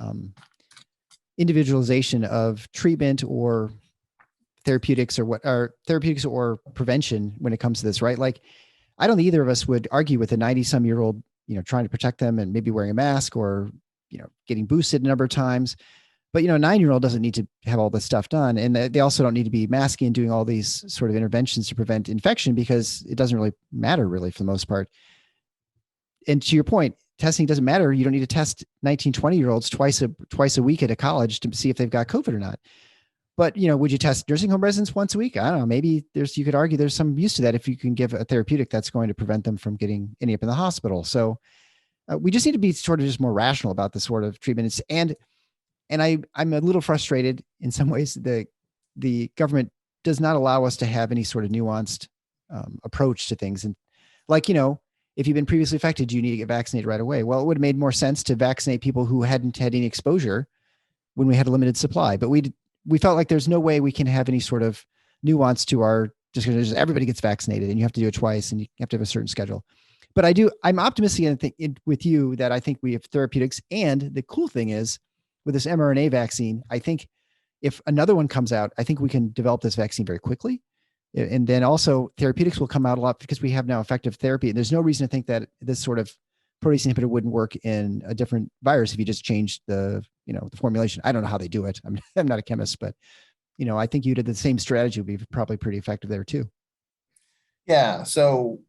S2: individualization of treatment or therapeutics or prevention when it comes to this, right? Like, I don't think either of us would argue with a 90-some-year-old, trying to protect them and maybe wearing a mask or, getting boosted a number of times. But, a 9-year-old doesn't need to have all this stuff done. And they also don't need to be masking and doing all these sort of interventions to prevent infection, because it doesn't really matter really for the most part. And to your point, testing doesn't matter. You don't need to test 19, 20-year-olds twice a week at a college to see if they've got COVID or not. But, would you test nursing home residents once a week? I don't know. Maybe you could argue there's some use to that if you can give a therapeutic that's going to prevent them from ending up in the hospital. So we just need to be sort of just more rational about this sort of treatment. And I'm a little frustrated in some ways. The government does not allow us to have any sort of nuanced approach to things. And like, if you've been previously affected, you need to get vaccinated right away. Well, it would have made more sense to vaccinate people who hadn't had any exposure when we had a limited supply. But we felt like there's no way we can have any sort of nuance to our just everybody gets vaccinated and you have to do it twice and you have to have a certain schedule. But I'm optimistic and think with you that I think we have therapeutics. And the cool thing is with this mRNA vaccine, I think if another one comes out, I think we can develop this vaccine very quickly. And then also therapeutics will come out a lot because we have now effective therapy. And there's no reason to think that this sort of protease inhibitor wouldn't work in a different virus if you just changed the formulation. I don't know how they do it. I'm not a chemist, but I think you did the same strategy would be probably pretty effective there too.
S3: Yeah. So,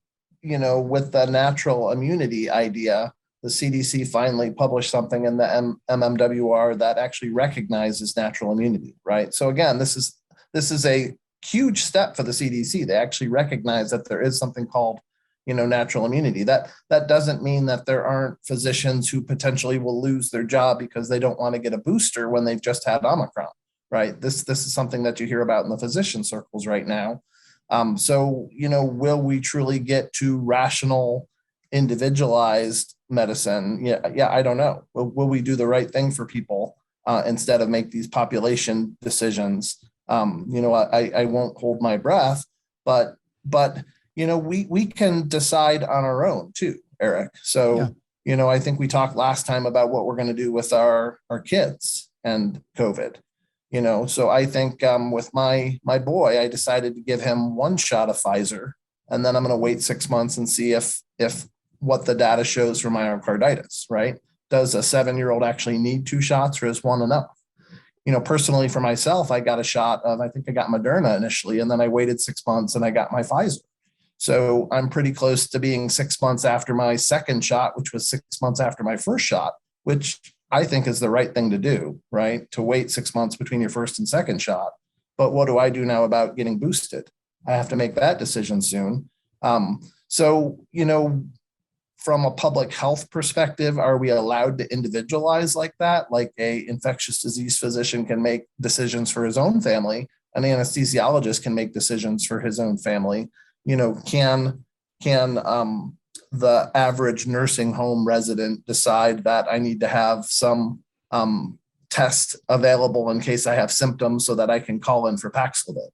S3: with the natural immunity idea, the CDC finally published something in the MMWR that actually recognizes natural immunity, right? So again, this is a huge step for the CDC. They actually recognize that there is something called, natural immunity. That doesn't mean that there aren't physicians who potentially will lose their job because they don't want to get a booster when they've just had Omicron, right? This is something that you hear about in the physician circles right now. So, will we truly get to rational, individualized medicine? Yeah, I don't know. Will we do the right thing for people instead of make these population decisions? I won't hold my breath, but we can decide on our own too, Eric. So, yeah. I think we talked last time about what we're going to do with our kids and COVID. So I think with my boy, I decided to give him one shot of Pfizer, and then I'm going to wait 6 months and see if what the data shows for myocarditis, right? Does a 7-year-old actually need 2 shots, or is one enough? Personally for myself, I got a shot of, I think I got Moderna initially, and then I waited 6 months and I got my Pfizer. So I'm pretty close to being 6 months after my second shot, which was 6 months after my first shot, which I think is the right thing to do, right? To wait 6 months between your first and second shot. But what do I do now about getting boosted? I have to make that decision soon. So, from a public health perspective, are we allowed to individualize like that? Like a infectious disease physician can make decisions for his own family. An anesthesiologist can make decisions for his own family. Can the average nursing home resident decide that I need to have some test available in case I have symptoms so that I can call in for Paxlovid?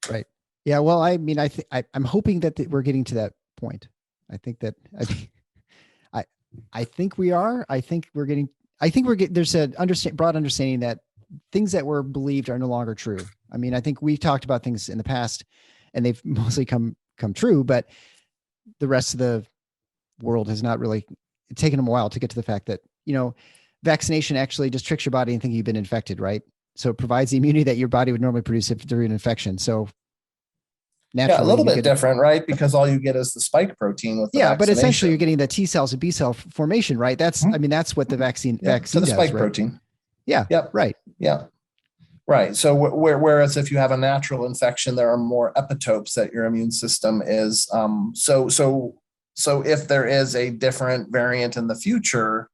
S2: Right. Yeah. Well, I'm hoping that we're getting to that point. I think we are. There's a broad understanding that things that were believed are no longer true. I think we've talked about things in the past and they've mostly come true, but the rest of the world has not really taken them a while to get to the fact that, vaccination actually just tricks your body and thinking you've been infected, right? So it provides the immunity that your body would normally produce if during an infection. So naturally,
S3: a little bit different, right? Because all you get is the spike protein with the vaccination.
S2: But essentially you're getting the T cells and B cell formation, right? That's what the vaccine
S3: to the
S2: does,
S3: spike
S2: right?
S3: protein.
S2: Yeah.
S3: Yep.
S2: Right.
S3: Yeah. Right. So whereas if you have a natural infection, there are more epitopes that your immune system is. So if there is a different variant in the future,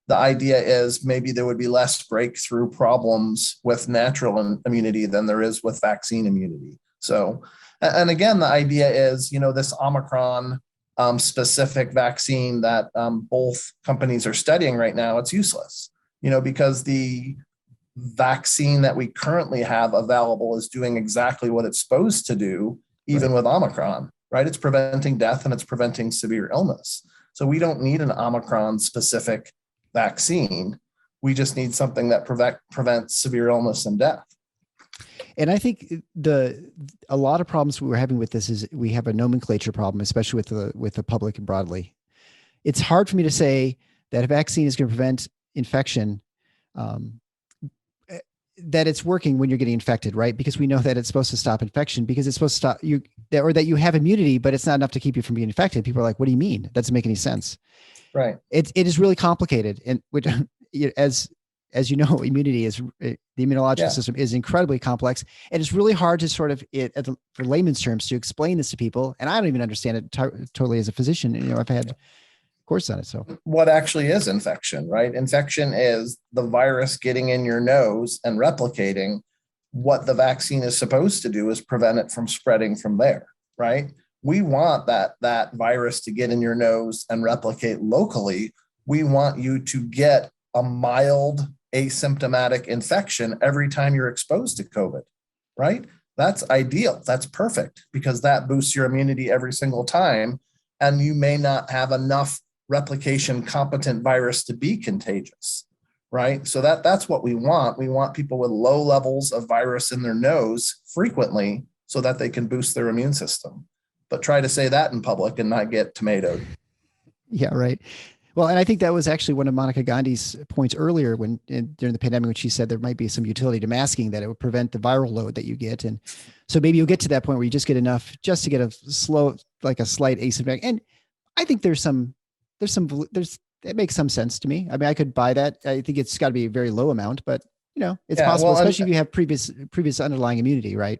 S3: the idea is maybe there would be less breakthrough problems with natural immunity than there is with vaccine immunity. So, and again, the idea is, this Omicron specific vaccine that both companies are studying right now, it's useless, because the vaccine that we currently have available is doing exactly what it's supposed to do, even with Omicron, right? It's preventing death and it's preventing severe illness. So we don't need an Omicron specific vaccine. We just need something that prevents severe illness and death.
S2: And I think a lot of problems we're having with this is we have a nomenclature problem, especially with the public and broadly. It's hard for me to say that a vaccine is going to prevent infection, that it's working when you're getting infected, right? Because we know that it's supposed to stop infection because it's supposed to stop you, or that you have immunity, but it's not enough to keep you from being infected. People are like, what do you mean? That doesn't make any sense.
S3: Right.
S2: It is really complicated. And which, as you know, immunity is, the immunological system is incredibly complex, and it's really hard to sort of, for layman's terms, to explain this to people. And I don't even understand it totally as a physician. I've had course on it. So
S3: what actually is infection, right? Infection is the virus getting in your nose and replicating. What the vaccine is supposed to do is prevent it from spreading from there, right? We want that virus to get in your nose and replicate locally. We want you to get a mild asymptomatic infection every time you're exposed to COVID, right? That's ideal. That's perfect because that boosts your immunity every single time. And you may not have enough replication competent virus to be contagious, right? So that's what we want. We want people with low levels of virus in their nose frequently so that they can boost their immune system. But try to say that in public and not get tomatoed.
S2: Yeah, right. Well, and I think that was actually one of Monica Gandhi's points earlier during the pandemic, when she said there might be some utility to masking, that it would prevent the viral load that you get. And so maybe you'll get to that point where you just get enough just to get a slow, like a slight asymptomatic. And I think it makes some sense to me. I mean, I could buy that. I think it's got to be a very low amount, but it's possible,
S3: well,
S2: especially if you have previous underlying immunity, right?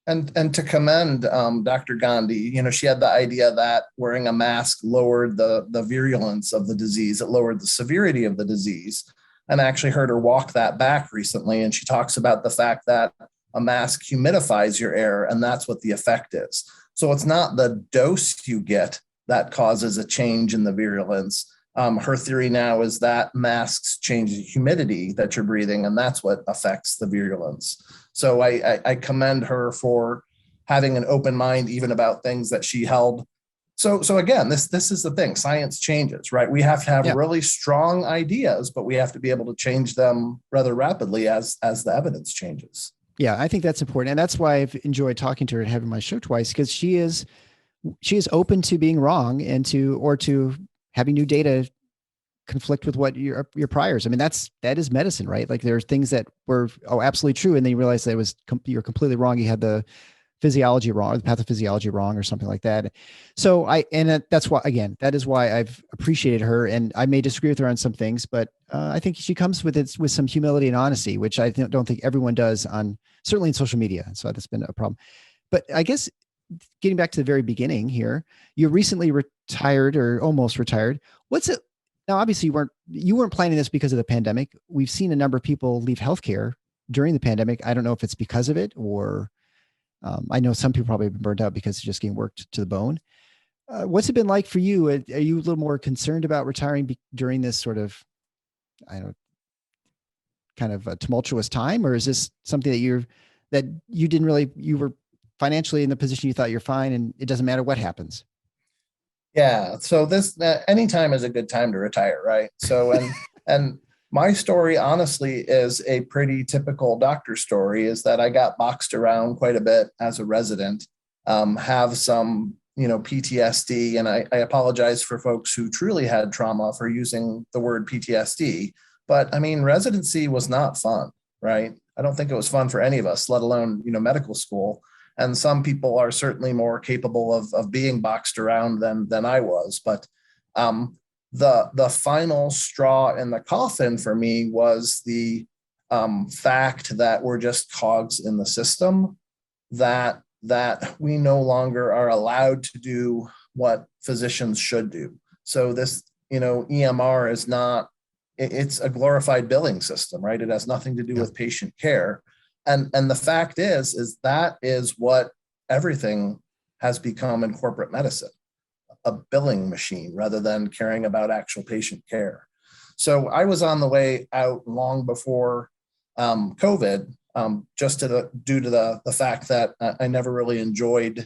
S3: And to commend Dr. Gandhi, she had the idea that wearing a mask lowered the virulence of the disease. It lowered the severity of the disease. And I actually heard her walk that back recently. And she talks about the fact that a mask humidifies your air, and that's what the effect is. So it's not the dose you get that causes a change in the virulence. Her theory now is that masks change the humidity that you're breathing, and that's what affects the virulence. So I commend her for having an open mind, even about things that she held. So again, this is the thing. Science changes, right? We have to have really strong ideas, but we have to be able to change them rather rapidly as the evidence changes.
S2: Yeah, I think that's important. And that's why I've enjoyed talking to her and having my show twice, because she is open to being wrong and to having new data conflict with what your priors. I mean, that is medicine, right? Like, there's things that were absolutely true, and then you realize that you're completely wrong. You had the physiology wrong, or the pathophysiology wrong, or something like that. So that's why, again, that is why I've appreciated her, and I may disagree with her on some things, but I think she comes with some humility and honesty, which I don't think everyone does certainly in social media. So that's been a problem. But I guess getting back to the very beginning here, you recently retired, or almost retired. What's it? Now, obviously you weren't planning this because of the pandemic. We've seen a number of people leave healthcare during the pandemic. I don't know if it's because of it, or I know some people probably have been burned out because they're just getting worked to the bone. What's it been like for you? Are you a little more concerned about retiring during this sort of, kind of a tumultuous time, or is this something that you were financially in the position you thought you're fine, and it doesn't matter what happens?
S3: Yeah. So any time is a good time to retire, right? So and my story, honestly, is a pretty typical doctor story. Is that I got boxed around quite a bit as a resident, have some PTSD, and I apologize for folks who truly had trauma for using the word PTSD. But I mean, residency was not fun, right? I don't think it was fun for any of us, let alone medical school. And some people are certainly more capable of being boxed around than I was. But the final straw in the coffin for me was the fact that we're just cogs in the system, that we no longer are allowed to do what physicians should do. So this, EMR is not, it's a glorified billing system, right? It has nothing to do with patient care. And the fact is that is what everything has become in corporate medicine, a billing machine rather than caring about actual patient care. So I was on the way out long before COVID, just due to the fact that I never really enjoyed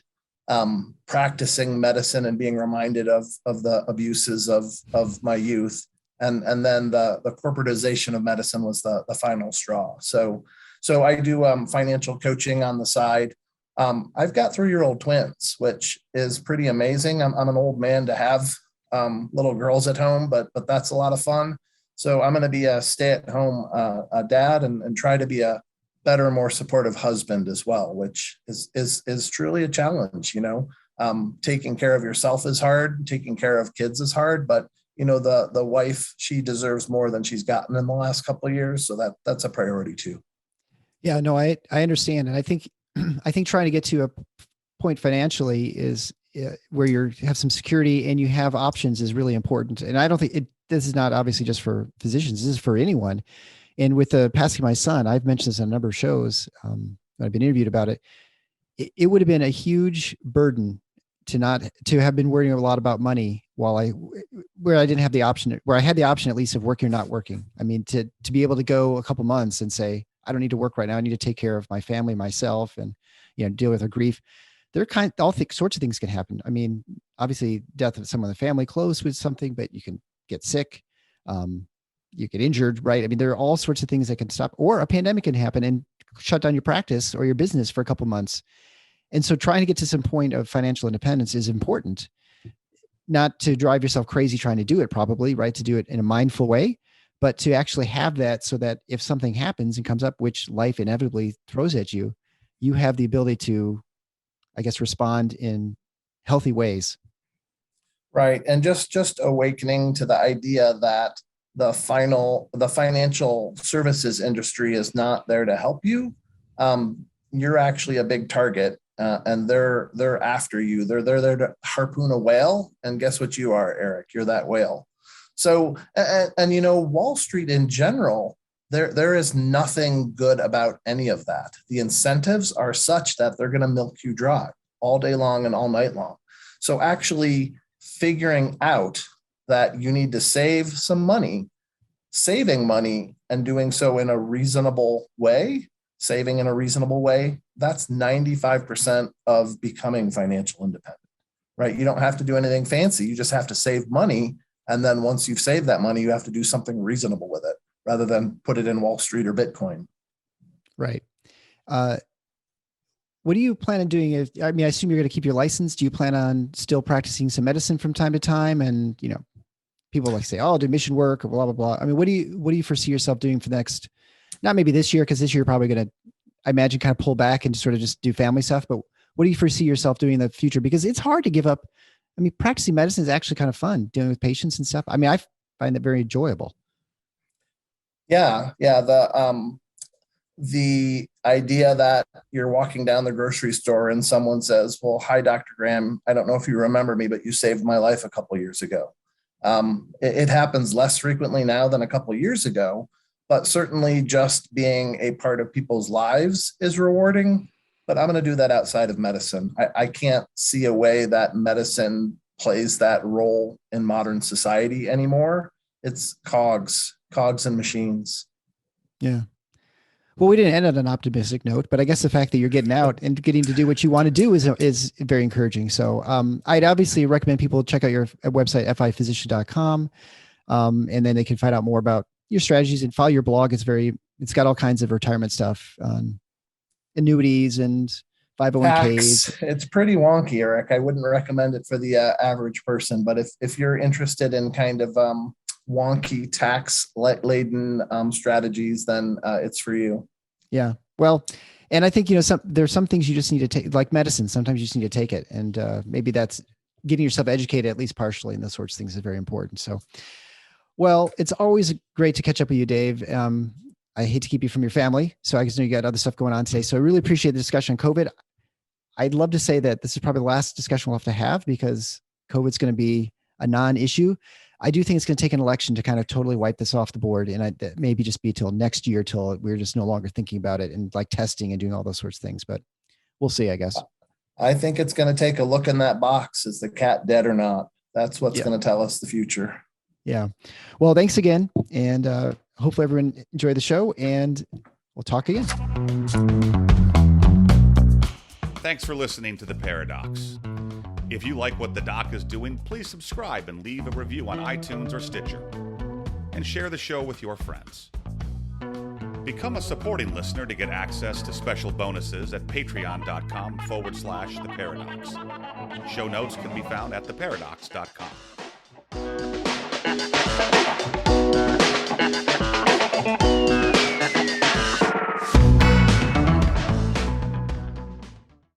S3: practicing medicine and being reminded of the abuses of my youth. And then the corporatization of medicine was the final straw. So I do financial coaching on the side. I've got 3-year-old twins, which is pretty amazing. I'm an old man to have little girls at home, but that's a lot of fun. So I'm going to be a stay-at-home dad and try to be a better, more supportive husband as well, which is truly a challenge. Taking care of yourself is hard. Taking care of kids is hard, but the wife, she deserves more than she's gotten in the last couple of years. So that's a priority too.
S2: Yeah, no, I understand. And I think trying to get to a point financially is where you have some security and you have options is really important. And I don't think this is not obviously just for physicians. This is for anyone. And with the passing of my son, I've mentioned this on a number of shows. I've been interviewed about it. It would have been a huge burden to have been worrying a lot about money where I didn't have the option, where I had the option at least of working or not working. I mean, to be able to go a couple months and say, I don't need to work right now. I need to take care of my family, myself, and deal with the grief. All sorts of things can happen. I mean, obviously, death of someone in the family close with something, but you can get sick, you get injured, right? I mean, there are all sorts of things that can stop, or a pandemic can happen and shut down your practice or your business for a couple months. And so, trying to get to some point of financial independence is important. not to drive yourself crazy trying to do it, probably, right? To do it in a mindful way, but to actually have that so that if something happens and comes up, which life inevitably throws at you, you have the ability to, I guess, respond in healthy ways.
S3: Right. And just awakening to the idea that the financial services industry is not there to help you. You're actually a big target, and they're after you. They're there to harpoon a whale. And guess what you are, Eric? You're that whale. So, and Wall Street in general, there is nothing good about any of that. The incentives are such that they're going to milk you dry all day long and all night long. So actually figuring out that you need to save some money, saving money and doing so in a reasonable way, saving in a reasonable way, that's 95% of becoming financial independent, right? You don't have to do anything fancy. You just have to save money. And then once you've saved that money, you have to do something reasonable with it rather than put it in Wall Street or Bitcoin.
S2: Right. What do you plan on doing? I assume you're going to keep your license. Do you plan on still practicing some medicine from time to time? And, people like say, oh, I'll do mission work or blah, blah, blah. I mean, what do you foresee yourself doing for the next, not maybe this year, because this year you're probably going to, I imagine, kind of pull back and sort of just do family stuff. But what do you foresee yourself doing in the future? Because it's hard to give up. I mean, practicing medicine is actually kind of fun, dealing with patients and stuff. I mean, I find that very enjoyable.
S3: Yeah. The idea that you're walking down the grocery store and someone says, well, hi, Dr. Graham, I don't know if you remember me, but you saved my life a couple of years ago. It happens less frequently now than a couple of years ago, but certainly just being a part of people's lives is rewarding. But I'm going to do that outside of medicine. I can't see a way that medicine plays that role in modern society anymore. It's cogs and machines.
S2: Yeah. Well, we didn't end on an optimistic note, but I guess the fact that you're getting out and getting to do what you want to do is very encouraging. So I'd obviously recommend people check out your website, fiphysician.com. And then they can find out more about your strategies and follow your blog. It's got all kinds of retirement stuff on annuities and 501ks.
S3: Tax. It's pretty wonky, Eric. I wouldn't recommend it for the average person, but if you're interested in kind of wonky tax laden strategies, then it's for you.
S2: Yeah. Well, and I think, there's some things you just need to take, like medicine. Sometimes you just need to take it. And maybe that's getting yourself educated, at least partially, and those sorts of things is very important. So, well, it's always great to catch up with you, Dave. I hate to keep you from your family. So I guess you got other stuff going on today. So I really appreciate the discussion on COVID. I'd love to say that this is probably the last discussion we'll have to have because COVID's going to be a non-issue. I do think it's going to take an election to kind of totally wipe this off the board. And maybe just be till next year, till we're just no longer thinking about it and like testing and doing all those sorts of things. But we'll see, I guess.
S3: I think it's going to take a look in that box. Is the cat dead or not? That's what's going to tell us the future.
S2: Yeah. Well, thanks again. And hopefully everyone enjoyed the show and we'll talk again.
S1: Thanks for listening to The Paradox. If you like what the doc is doing, please subscribe and leave a review on iTunes or Stitcher. And share the show with your friends. Become a supporting listener to get access to special bonuses at patreon.com/theparadox. Show notes can be found at theparadox.com.